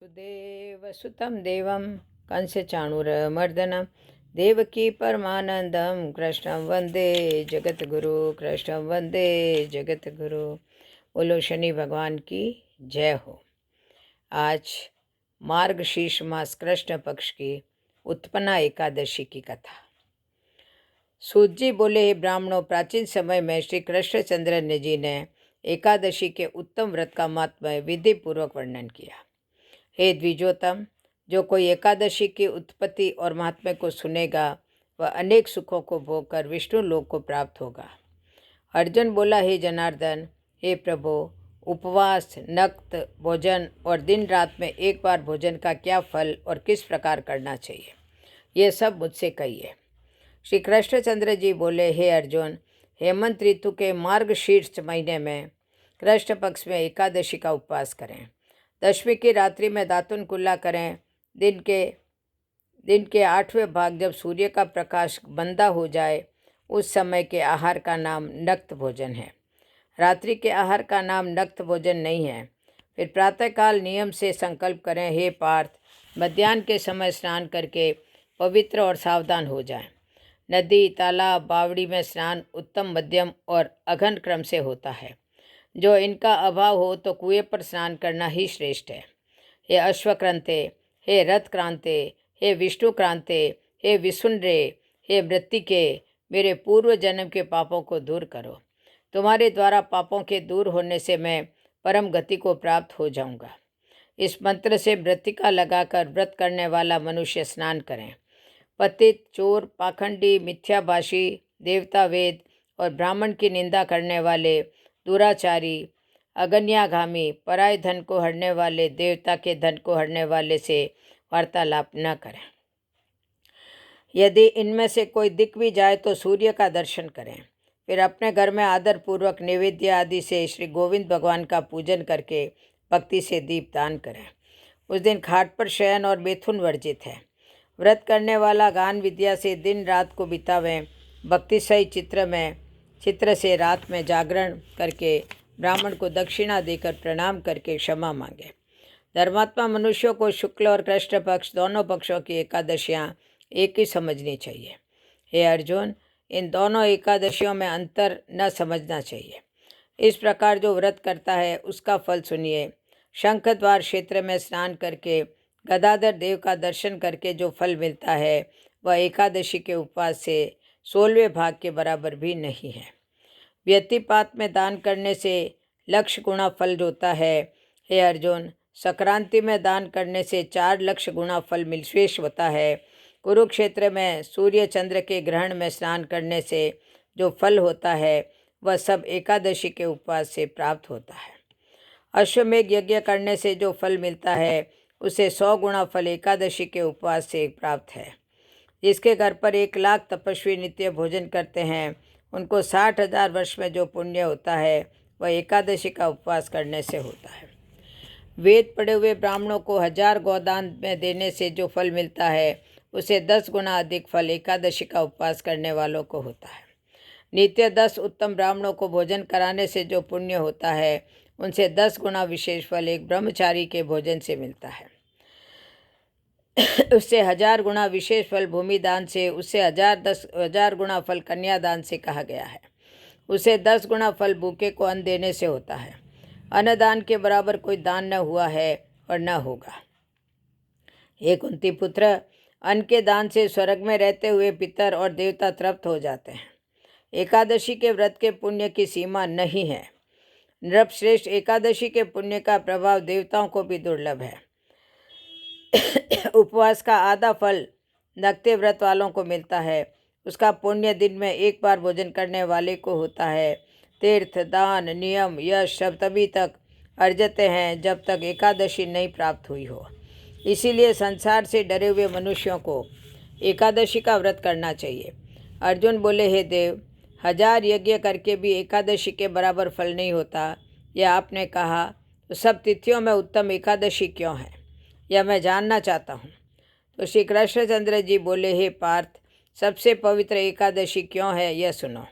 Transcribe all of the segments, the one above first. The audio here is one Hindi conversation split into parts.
सुदेवसुतं देवं कंसचाणूरमर्दनं देवकी परमानंदम कृष्णं वंदे जगतगुरु कृष्णं वंदे जगतगुरु। बोलो शनि भगवान की जय हो। आज मार्गशीर्ष मास कृष्ण पक्ष की उत्पन्ना एकादशी की कथा। सूत जी बोले, हे ब्राह्मणों, प्राचीन समय में श्री कृष्णचंद्र जी ने एकादशी के उत्तम व्रत का महात्म्य विधि पूर्वक वर्णन किया। हे द्विजोतम, जो कोई एकादशी की उत्पत्ति और महात्म्य को सुनेगा वह अनेक सुखों को भोग कर विष्णु लोक को प्राप्त होगा। अर्जुन बोला, हे जनार्दन, हे प्रभु, उपवास, नक्त भोजन और दिन रात में एक बार भोजन का क्या फल और किस प्रकार करना चाहिए, ये सब मुझसे कहिए। श्री कृष्णचंद्र जी बोले, हे अर्जुन, हेमंत ऋतु के मार्गशीर्ष महीने में कृष्ण पक्ष में एकादशी का उपवास करें। दशमी की रात्रि में दातुन कुल्ला करें। दिन के 8वें भाग जब सूर्य का प्रकाश मंदा हो जाए उस समय के आहार का नाम नक्त भोजन है। रात्रि के आहार का नाम नक्त भोजन नहीं है। फिर प्रातःकाल नियम से संकल्प करें, हे पार्थ, मध्याह्न के समय स्नान करके पवित्र और सावधान हो जाएं। नदी, तालाब, बावड़ी में स्नान उत्तम, मध्यम और अघन क्रम से होता है। जो इनका अभाव हो तो कुएं पर स्नान करना ही श्रेष्ठ है। हे अश्वक्रांते, हे रथक्रांते, हे विष्णुक्रांते, हे विसुंडरे, हे मृत्तिके, मेरे पूर्व जन्म के पापों को दूर करो। तुम्हारे द्वारा पापों के दूर होने से मैं परम गति को प्राप्त हो जाऊंगा। इस मंत्र से मृत्तिका लगाकर व्रत करने वाला मनुष्य स्नान करें। पतित, चोर, पाखंडी, मिथ्याभाषी, देवता, वेद और ब्राह्मण की निंदा करने वाले, दुराचारी, अगन्यागामी, पराय धन को हरने वाले, देवता के धन को हरने वाले से वार्तालाप न करें। यदि इनमें से कोई दिख भी जाए तो सूर्य का दर्शन करें। फिर अपने घर में आदर पूर्वक नैवेद्य आदि से श्री गोविंद भगवान का पूजन करके भक्ति से दीप दान करें। उस दिन खाट पर शयन और मिथुन वर्जित है। व्रत करने वाला गान विद्या से दिन रात को बितावें। भक्ति सही चित्र से रात में जागरण करके ब्राह्मण को दक्षिणा देकर प्रणाम करके क्षमा मांगे। धर्मात्मा मनुष्यों को शुक्ल और कृष्ण पक्ष दोनों पक्षों की एकादशियाँ एक ही समझनी चाहिए। हे अर्जुन, इन दोनों एकादशियों में अंतर न समझना चाहिए। इस प्रकार जो व्रत करता है उसका फल सुनिए। शंखद्वार क्षेत्र में स्नान करके गदाधर देव का दर्शन करके जो फल मिलता है वह एकादशी के उपवास से 16वें भाग के बराबर भी नहीं है। व्यतिपात में दान करने से लक्ष गुणा फल होता है। हे अर्जुन, संक्रांति में दान करने से 4 लक्ष गुणा फल विशेष होता है। कुरुक्षेत्र में सूर्य चंद्र के ग्रहण में स्नान करने से जो फल होता है वह सब एकादशी के उपवास से प्राप्त होता है। अश्वमेघ यज्ञ करने से जो फल मिलता है उसे 100 गुणा फल एकादशी के उपवास से प्राप्त है। जिसके घर पर 1 लाख तपस्वी नित्य भोजन करते हैं उनको 60,000 वर्ष में जो पुण्य होता है वह एकादशी का उपवास करने से होता है। वेद पढ़े हुए ब्राह्मणों को 1000 गोदान में देने से जो फल मिलता है उसे 10 गुना अधिक फल एकादशी का उपवास करने वालों को होता है। नित्य 10 उत्तम ब्राह्मणों को भोजन कराने से जो पुण्य होता है उनसे 10 गुना विशेष फल एक ब्रह्मचारी के भोजन से मिलता है। उससे 1000 गुना विशेष फल भूमि दान से, उससे 1000 गुना फल कन्यादान से कहा गया है। उसे 10 गुना फल भूखे को अन्न देने से होता है। अन्नदान के बराबर कोई दान न हुआ है और न होगा। हे कुंती पुत्र, अन्न के दान से स्वर्ग में रहते हुए पितर और देवता तृप्त हो जाते हैं। एकादशी के व्रत के पुण्य की सीमा नहीं है। नृपश्रेष्ठ, एकादशी के पुण्य का प्रभाव देवताओं को भी दुर्लभ है। उपवास का आधा फल नक्ते व्रत वालों को मिलता है। उसका पुण्य दिन में 1 बार भोजन करने वाले को होता है। तीर्थ, दान, नियम, यश सब तभी तक अर्जते हैं जब तक एकादशी नहीं प्राप्त हुई हो। इसीलिए संसार से डरे हुए मनुष्यों को एकादशी का व्रत करना चाहिए। अर्जुन बोले, हे देव, 1000 यज्ञ करके भी एकादशी के बराबर फल नहीं होता, यह आपने कहा, तो सब तिथियों में उत्तम एकादशी क्यों है, यह मैं जानना चाहता हूँ। तो श्री कृष्णचंद्र जी बोले, हे पार्थ, सबसे पवित्र एकादशी क्यों है यह सुनो।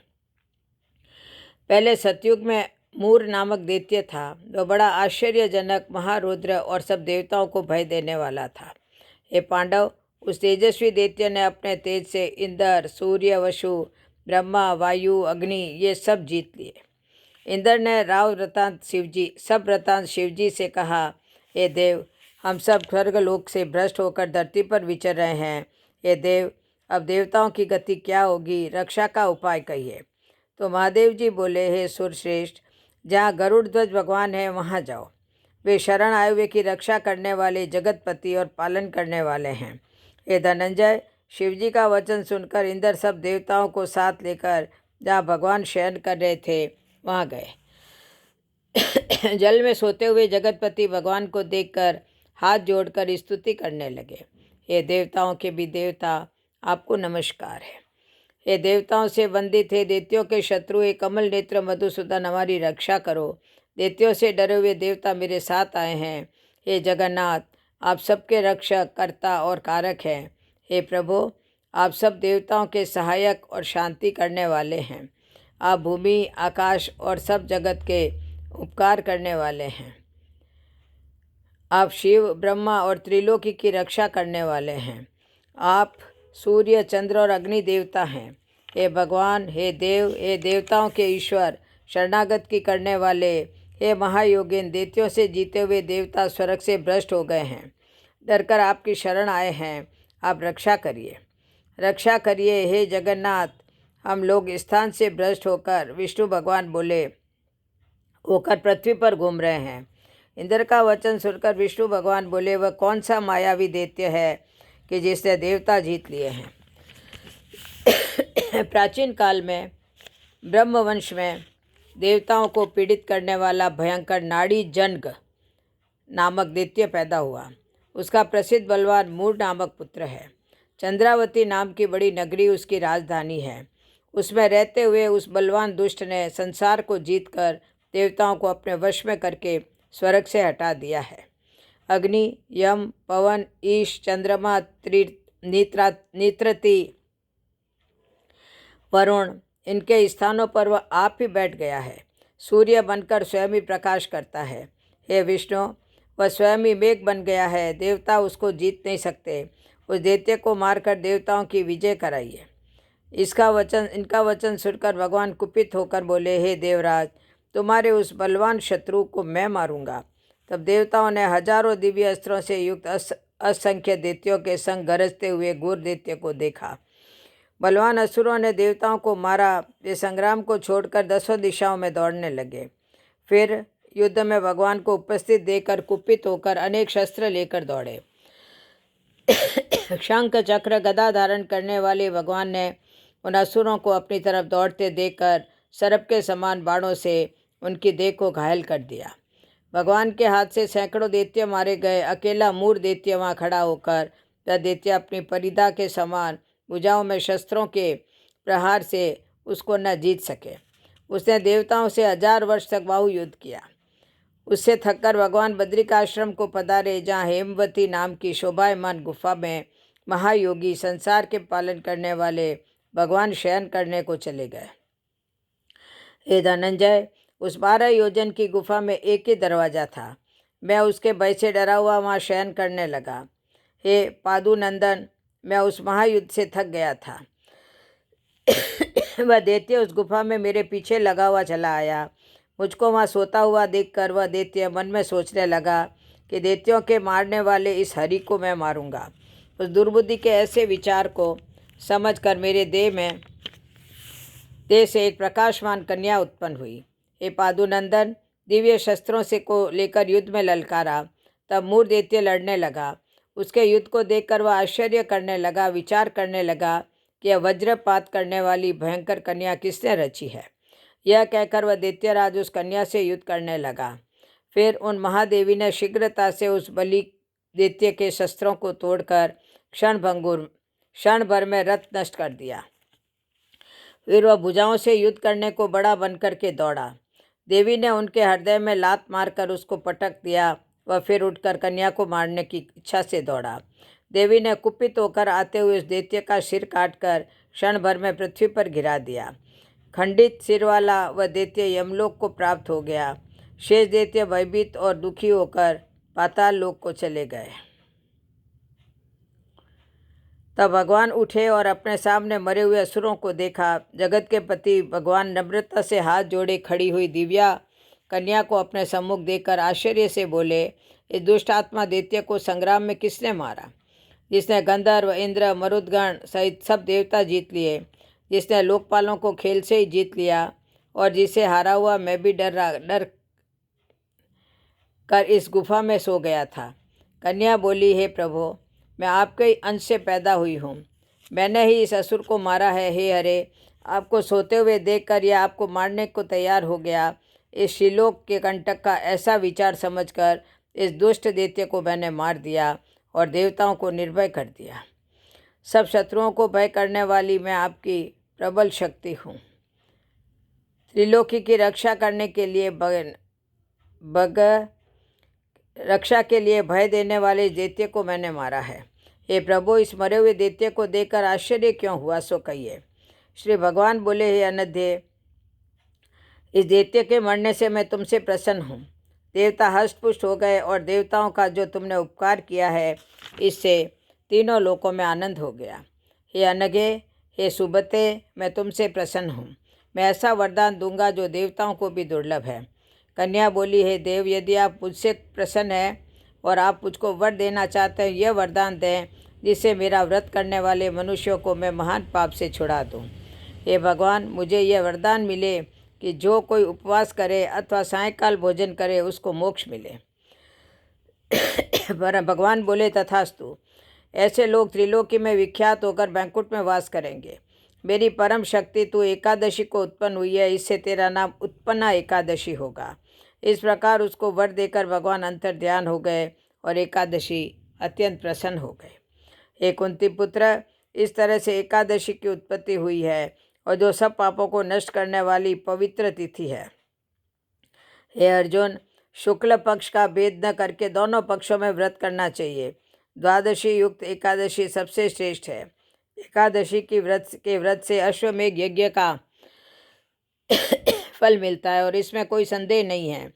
पहले सतयुग में मूर नामक दैत्य था। वह बड़ा आश्चर्यजनक, महारुद्र और सब देवताओं को भय देने वाला था। हे पांडव, उस तेजस्वी दैत्य ने अपने तेज से इंद्र, सूर्य, वसु, ब्रह्मा, वायु, अग्नि ये सब जीत लिए। इंद्र ने राव वृतांत शिवजी से कहा, हे देव, हम सब स्वर्गलोक से भ्रष्ट होकर धरती पर विचर रहे हैं। हे देव, अब देवताओं की गति क्या होगी? रक्षा का उपाय कहिए। तो महादेव जी बोले, हे सुरश्रेष्ठ, जहाँ गरुड़ ध्वज भगवान है वहाँ जाओ। वे शरण आए हुए की रक्षा करने वाले, जगतपति और पालन करने वाले हैं। हे धनंजय, शिवजी का वचन सुनकर इंद्र सब देवताओं को साथ लेकर जहाँ भगवान शयन कर रहे थे वहाँ गए। जल में सोते हुए जगतपति भगवान को देखकर हाथ जोड़कर स्तुति करने लगे। हे देवताओं के भी देवता, आपको नमस्कार है। हे देवताओं से वंदित, हे दैत्यों के शत्रु, हे कमल नेत्र मधुसूदन, हमारी रक्षा करो। दैत्यों से डरे हुए देवता मेरे साथ आए हैं। हे जगन्नाथ, आप सबके रक्षक, कर्ता और कारक हैं। हे प्रभु, आप सब देवताओं के सहायक और शांति करने वाले हैं। आप भूमि, आकाश और सब जगत के उपकार करने वाले हैं। आप शिव, ब्रह्मा और त्रिलोकी की रक्षा करने वाले हैं। आप सूर्य, चंद्र और अग्नि देवता हैं। हे भगवान, हे देव, हे देवताओं के ईश्वर, शरणागत की करने वाले, हे महायोगिन, दैत्यों से जीते हुए देवता स्वर्ग से भ्रष्ट हो गए हैं। डरकर आपकी शरण आए हैं। आप रक्षा करिए, रक्षा करिए। हे जगन्नाथ, हम लोग स्थान से भ्रष्ट होकर, विष्णु भगवान बोले, होकर पृथ्वी पर घूम रहे हैं। इंद्र का वचन सुनकर विष्णु भगवान बोले, वह कौन सा मायावी दैत्य है कि जिसने देवता जीत लिए हैं? प्राचीन काल में ब्रह्मवंश में देवताओं को पीड़ित करने वाला भयंकर नाड़ी जन्ग नामक दैत्य पैदा हुआ। उसका प्रसिद्ध बलवान मूर नामक पुत्र है। चंद्रावती नाम की बड़ी नगरी उसकी राजधानी है। उसमें रहते हुए उस बलवान दुष्ट ने संसार को जीतकर देवताओं को अपने वश में करके स्वर्ग से हटा दिया है। अग्नि, यम, पवन, ईश, चंद्रमा, नित्रति, वरुण, इनके स्थानों पर वह आप ही बैठ गया है। सूर्य बनकर स्वयं ही प्रकाश करता है। हे विष्णु, वह स्वयं ही मेघ बन गया है। देवता उसको जीत नहीं सकते। उस दैत्य को मारकर देवताओं की विजय कराइए। इनका वचन सुनकर भगवान कुपित होकर बोले, हे देवराज, तुम्हारे उस बलवान शत्रु को मैं मारूंगा। तब देवताओं ने हजारों दिव्य अस्त्रों से युक्त असंख्य दैत्यों के संग गरजते हुए घोर दैत्य को देखा। बलवान असुरों ने देवताओं को मारा। वे संग्राम को छोड़कर 10 दिशाओं में दौड़ने लगे। फिर युद्ध में भगवान को उपस्थित देखकर कुपित होकर अनेक शस्त्र लेकर दौड़े। शंख, चक्र, गदा धारण करने वाले भगवान ने उन असुरों को अपनी तरफ दौड़ते देखकर सर्प के समान बाणों से उनकी देह को घायल कर दिया। भगवान के हाथ से सैकड़ों दैत्य मारे गए। अकेला मूर दैत्य वहाँ खड़ा होकर, वह दैत्य अपनी परिधा के समान भुजाओं में शस्त्रों के प्रहार से उसको न जीत सके। उसने देवताओं से 1000 वर्ष तक बाहु युद्ध किया। उससे थककर भगवान बद्रिकाश्रम को पधारे, जहाँ हेमवती नाम की शोभायमान गुफा में महायोगी, संसार के पालन करने वाले भगवान शयन करने को चले गए। हे धनंजय, उस 12 योजन की गुफा में एक ही दरवाजा था। मैं उसके भय से डरा हुआ वहाँ शयन करने लगा। हे पादुनंदन, मैं उस महायुद्ध से थक गया था। वह दैत्य उस गुफा में मेरे पीछे लगा हुआ चला आया। मुझको वहाँ सोता हुआ देखकर वह दैत्य मन में सोचने लगा कि दैत्यों के मारने वाले इस हरि को मैं मारूंगा। उस दुर्बुद्धि के ऐसे विचार को समझकर मेरे देह से एक प्रकाशमान कन्या उत्पन्न हुई। हे पादुनंदन, दिव्य शस्त्रों से को लेकर युद्ध में ललकारा। तब मूर दैत्य लड़ने लगा। उसके युद्ध को देखकर वह आश्चर्य करने लगा, विचार करने लगा कि यह वज्रपात करने वाली भयंकर कन्या किसने रची है। यह कहकर वह दैत्यराज उस कन्या से युद्ध करने लगा। फिर उन महादेवी ने शीघ्रता से उस बलि दैत्य के शस्त्रों को तोड़कर क्षण भर में रथ नष्ट कर दिया। फिर वह भुजाओं से युद्ध करने को बड़ा बनकर के दौड़ा। देवी ने उनके हृदय में लात मारकर उसको पटक दिया। वह फिर उठकर कन्या को मारने की इच्छा से दौड़ा। देवी ने कुपित होकर आते हुए उस दैत्य का सिर काटकर क्षण भर में पृथ्वी पर गिरा दिया। खंडित सिर वाला वह दैत्य यमलोक को प्राप्त हो गया। शेष दैत्य भयभीत और दुखी होकर पाताल लोक को चले गए। तब भगवान उठे और अपने सामने मरे हुए असुरों को देखा। जगत के पति भगवान नम्रता से हाथ जोड़े खड़ी हुई दिव्या कन्या को अपने सम्मुख देखकर आश्चर्य से बोले, इस दुष्ट आत्मा दैत्य को संग्राम में किसने मारा? जिसने गंधर्व, इंद्र, मरुदगण सहित सब देवता जीत लिए, जिसने लोकपालों को खेल से ही जीत लिया, और जिसे हारा हुआ मैं भी डर कर इस गुफा में सो गया था। कन्या बोली, हे प्रभु, मैं आपके ही अंश से पैदा हुई हूँ। मैंने ही इस असुर को मारा है। हे हरे, आपको सोते हुए देखकर यह आपको मारने को तैयार हो गया। इस शिलोक के कंटक का ऐसा विचार समझकर इस दुष्ट दैत्य को मैंने मार दिया और देवताओं को निर्भय कर दिया। सब शत्रुओं को भय करने वाली मैं आपकी प्रबल शक्ति हूँ। त्रिलोकी की रक्षा करने के लिए रक्षा के लिए भय देने वाले इस दैत्य को मैंने मारा है। हे प्रभु, इस मरे हुए दैत्य को देखकर आश्चर्य क्यों हुआ, सो कहिए। श्री भगवान बोले, हे अनध्य, इस दैत्य के मरने से मैं तुमसे प्रसन्न हूँ। देवता हष्टपुष्ट हो गए और देवताओं का जो तुमने उपकार किया है, इससे तीनों लोकों में आनंद हो गया। हे अनघे, हे सुबते, मैं तुमसे प्रसन्न हूँ। मैं ऐसा वरदान दूंगा जो देवताओं को भी दुर्लभ है। कन्या बोली, हे देव, यदि आप मुझसे प्रसन्न हैं और आप मुझको वर देना चाहते हैं, यह वरदान दें जिससे मेरा व्रत करने वाले मनुष्यों को मैं महान पाप से छुड़ा दूं। हे भगवान, मुझे यह वरदान मिले कि जो कोई उपवास करे अथवा सायंकाल भोजन करे उसको मोक्ष मिले। भगवान बोले, तथास्तु। ऐसे लोग त्रिलोकी में विख्यात होकर बैंकुट में वास करेंगे। मेरी परम शक्ति तू एकादशी को उत्पन्न हुई है, इससे तेरा नाम उत्पन्ना एकादशी होगा। इस प्रकार उसको वर देकर भगवान अंतर ध्यान हो गए और एकादशी अत्यंत प्रसन्न हो गए। हे कुंती पुत्र, इस तरह से एकादशी की उत्पत्ति हुई है और जो सब पापों को नष्ट करने वाली पवित्र तिथि है। हे अर्जुन, शुक्ल पक्ष का भेद न करके दोनों पक्षों में व्रत करना चाहिए। द्वादशी युक्त एकादशी सबसे श्रेष्ठ है। एकादशी की व्रत से अश्वमेघ यज्ञ का फल मिलता है और इसमें कोई संदेह नहीं है।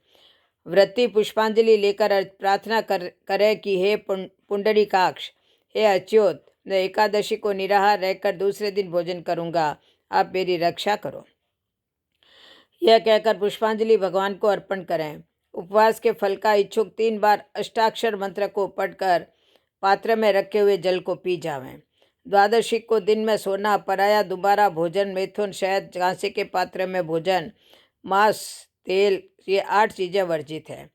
व्रती पुष्पांजलि लेकर प्रार्थना करे कि हे पुंडरीकाक्ष, हे अच्युत, मैं एकादशी को निराहार रहकर दूसरे दिन भोजन करूंगा, आप मेरी रक्षा करो। यह कहकर पुष्पांजलि भगवान को अर्पण करें। उपवास के फल का इच्छुक 3 बार अष्टाक्षर मंत्र को पढ़कर पात्र में रखे हुए जल को पी जावें। द्वादशी को दिन में सोना, पराया, दोबारा भोजन, मैथुन, शहद, कांसे के पात्र में भोजन, मांस, तेल, ये 8 चीज़ें वर्जित है।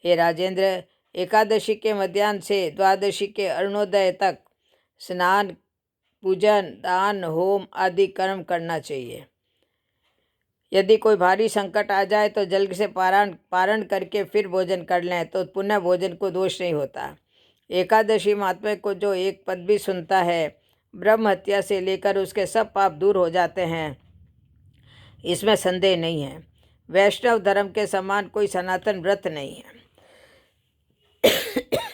हे राजेंद्र, एकादशी के मध्याह्न से द्वादशी के अरुणोदय तक स्नान, पूजन, दान, होम आदि कर्म करना चाहिए। यदि कोई भारी संकट आ जाए तो जल्द से पारण करके फिर भोजन कर लें तो पुनः भोजन को दोष नहीं होता। एकादशी महात्म्य को जो एक पद भी सुनता है, ब्रह्म हत्या से लेकर उसके सब पाप दूर हो जाते हैं, इसमें संदेह नहीं है। वैष्णव धर्म के समान कोई सनातन व्रत नहीं है।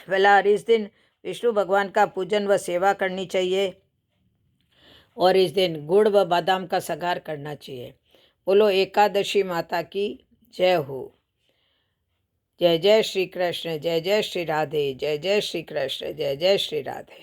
फिलहाल इस दिन विष्णु भगवान का पूजन व सेवा करनी चाहिए और इस दिन गुड़ व बादाम का सगार करना चाहिए। बोलो एकादशी माता की जय हो। जय जय श्री कृष्ण, जय जय श्री राधे, जय जय श्री कृष्ण, जय जय श्री राधे।